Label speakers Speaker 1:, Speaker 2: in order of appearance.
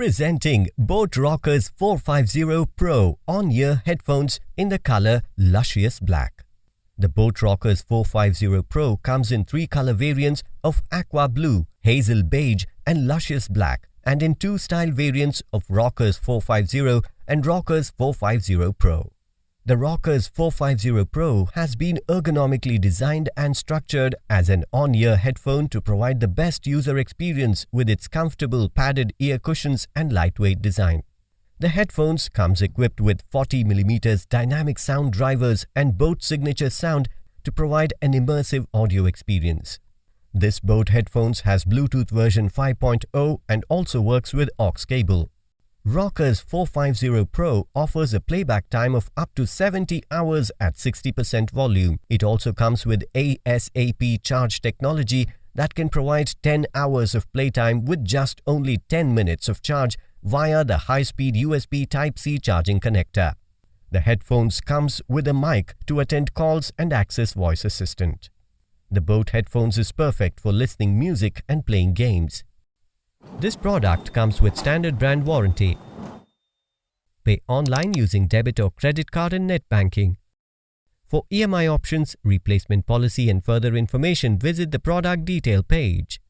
Speaker 1: Presenting boAt Rockerz 450 Pro on-ear headphones in the color Luscious Black. The boAt Rockerz 450 Pro comes in 3 color variants of Aqua Blue, Hazel Beige and Luscious Black, and in 2 style variants of Rockerz 450 and Rockerz 450 Pro. The Rockerz 450 Pro has been ergonomically designed and structured as an on-ear headphone to provide the best user experience with its comfortable padded ear cushions and lightweight design. The headphones comes equipped with 40mm dynamic sound drivers and boAt signature sound to provide an immersive audio experience. This boAt headphones has Bluetooth version 5.0 and also works with aux cable. Rockerz 450 Pro offers a playback time of up to 70 hours at 60% volume. It also comes with ASAP charge technology that can provide 10 hours of playtime with just only 10 minutes of charge via the high-speed USB Type-C charging connector. The headphones comes with a mic to attend calls and access voice assistant. The boAt headphones is perfect for listening music and playing games. This product comes with standard brand warranty. Pay online using debit or credit card and net banking. For EMI options, replacement policy and further information, visit the product detail page.